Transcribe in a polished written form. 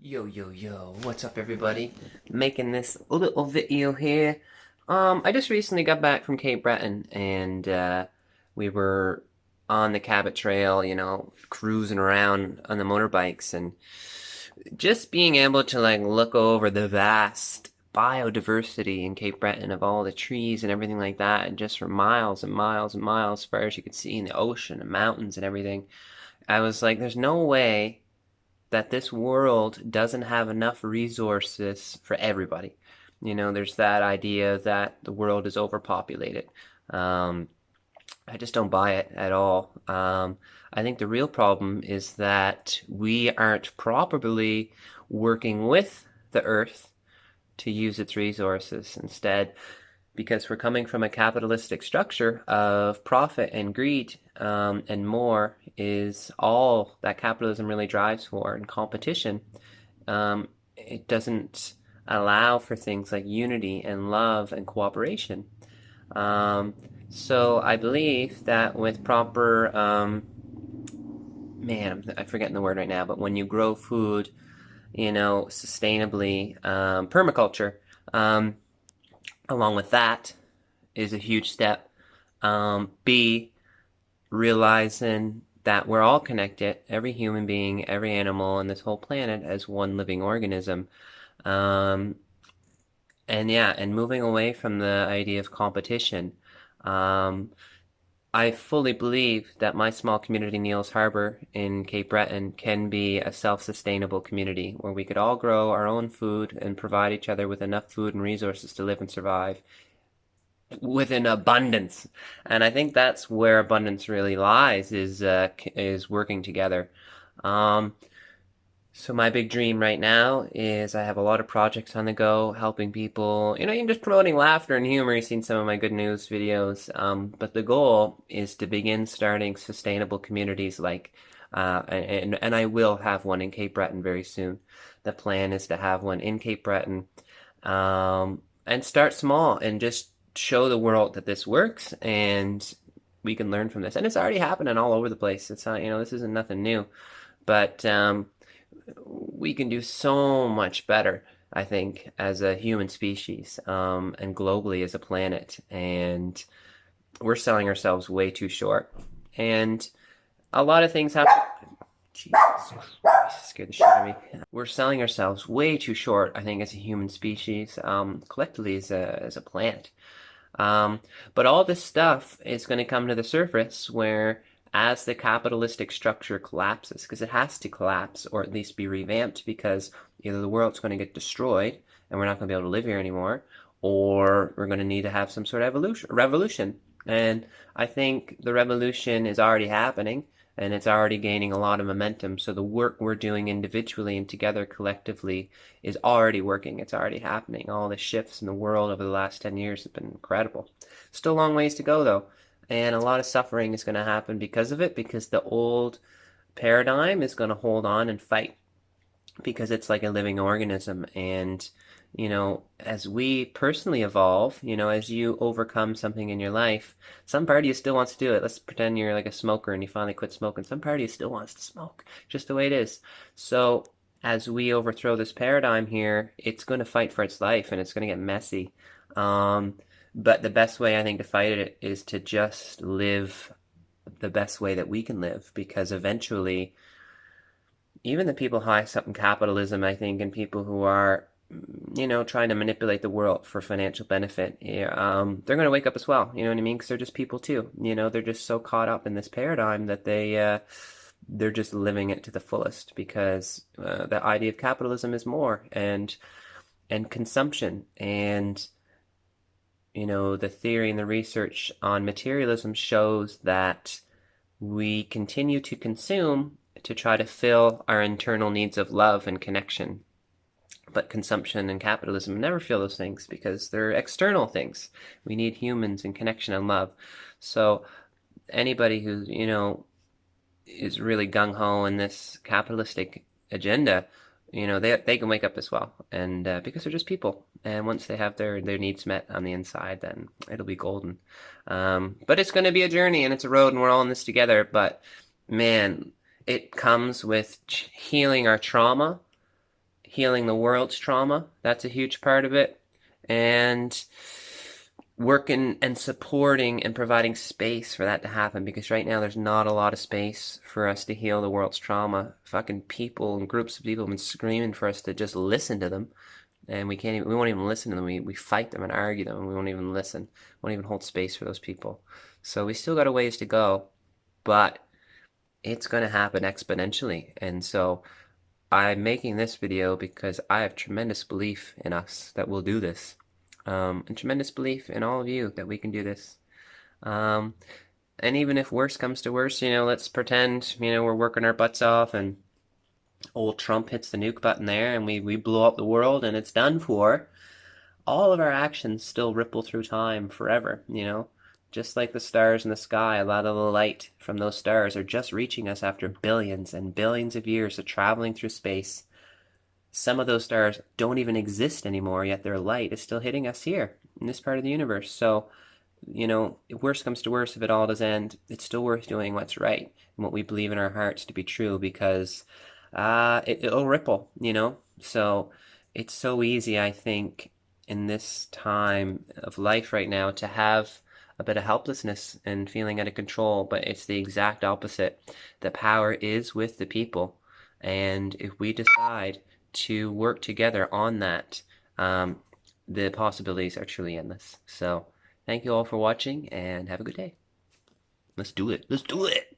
Yo, yo, yo, what's up everybody? Making this little video here. I just recently got back from Cape Breton and we were on the Cabot Trail, cruising around on the motorbikes and just being able to like look over the vast biodiversity in Cape Breton of all the trees and everything like that, and just for miles and miles and miles as far as you could see in the ocean and mountains and everything. I was like, there's no way that this world doesn't have enough resources for everybody. There's that idea that the world is overpopulated. Um, I just don't buy it at all. I think the real problem is that we aren't properly working with the earth to use its resources. Instead, because we're coming from a capitalistic structure of profit and greed, and more is all that capitalism really drives for, and competition. It doesn't allow for things like unity and love and cooperation. Um, so I believe that with proper, I'm forgetting the word right now, but when you grow food, sustainably, permaculture, um, along with that is a huge step. B, realizing that we're all connected, every human being, every animal, and this whole planet as one living organism. Um, and yeah, and moving away from the idea of competition. Um, I fully believe that my small community, Neils Harbor in Cape Breton, can be a self-sustainable community where we could all grow our own food and provide each other with enough food and resources to live and survive with an abundance. And I think that's where abundance really lies, is working together. Um, so my big dream right now is I have a lot of projects on the go, helping people, even just promoting laughter and humor. You've seen some of my good news videos. But the goal is to begin starting sustainable communities and I will have one in Cape Breton very soon. The plan is to have one in Cape Breton, and start small and just show the world that this works and we can learn from this. And it's already happening all over the place. It's not, this isn't nothing new, but we can do so much better, I think, as a human species, and globally as a planet. And we're selling ourselves way too short. And a lot of things have to. Jesus Christ, scared the shit out of me. We're selling ourselves way too short, I think, as a human species, collectively as a planet. But all this stuff is going to come to the surface where, as the capitalistic structure collapses, because it has to collapse or at least be revamped, because either the world's going to get destroyed and we're not going to be able to live here anymore, or we're going to need to have some sort of revolution. And I think the revolution is already happening and it's already gaining a lot of momentum. So the work we're doing individually and together collectively is already working. It's already happening. All the shifts in the world over the last 10 years have been incredible. Still a long ways to go though. And a lot of suffering is going to happen because of it, because the old paradigm is going to hold on and fight because it's like a living organism. And as we personally evolve, as you overcome something in your life, some part of you still wants to do it. Let's pretend you're like a smoker and you finally quit smoking. Some part of you still wants to smoke, just the way it is. So as we overthrow this paradigm here, it's going to fight for its life and it's going to get messy. But the best way I think to fight it is to just live the best way that we can live, because eventually even the people highest up in capitalism, I think, and people who are, trying to manipulate the world for financial benefit, yeah, they're going to wake up as well. You know what I mean? Because they're just people too. They're just so caught up in this paradigm that they're just living it to the fullest, because the idea of capitalism is more and consumption, and the theory and the research on materialism shows that we continue to consume to try to fill our internal needs of love and connection. But consumption and capitalism never feel those things because they're external things. We need humans and connection and love. So anybody who, is really gung-ho in this capitalistic agenda, they can wake up as well. And because they're just people. And once they have their needs met on the inside, then it'll be golden. But it's going to be a journey and it's a road and we're all in this together. But man, it comes with healing our trauma healing the world's trauma. That's a huge part of it. And working and supporting and providing space for that to happen, because right now there's not a lot of space for us to heal the world's trauma. Fucking people and groups of people have been screaming for us to just listen to them, and we won't even listen to them. We fight them and argue them, and we won't even listen. Won't even hold space for those people. So we still got a ways to go, but it's going to happen exponentially. And so I'm making this video because I have tremendous belief in us that we'll do this, and tremendous belief in all of you that we can do this. And even if worse comes to worse, let's pretend, we're working our butts off and old Trump hits the nuke button there and we blow up the world and it's done for. All of our actions still ripple through time forever, Just like the stars in the sky, a lot of the light from those stars are just reaching us after billions and billions of years of traveling through space. Some of those stars don't even exist anymore, yet their light is still hitting us here in this part of the universe. So, if worse comes to worse, if it all does end, it's still worth doing what's right and what we believe in our hearts to be true, because it'll ripple, So it's so easy, I think, in this time of life right now to have a bit of helplessness and feeling out of control, but it's the exact opposite. The power is with the people, and if we decide to work together on that, the possibilities are truly endless. So thank you all for watching and have a good day. Let's do it. Let's do it.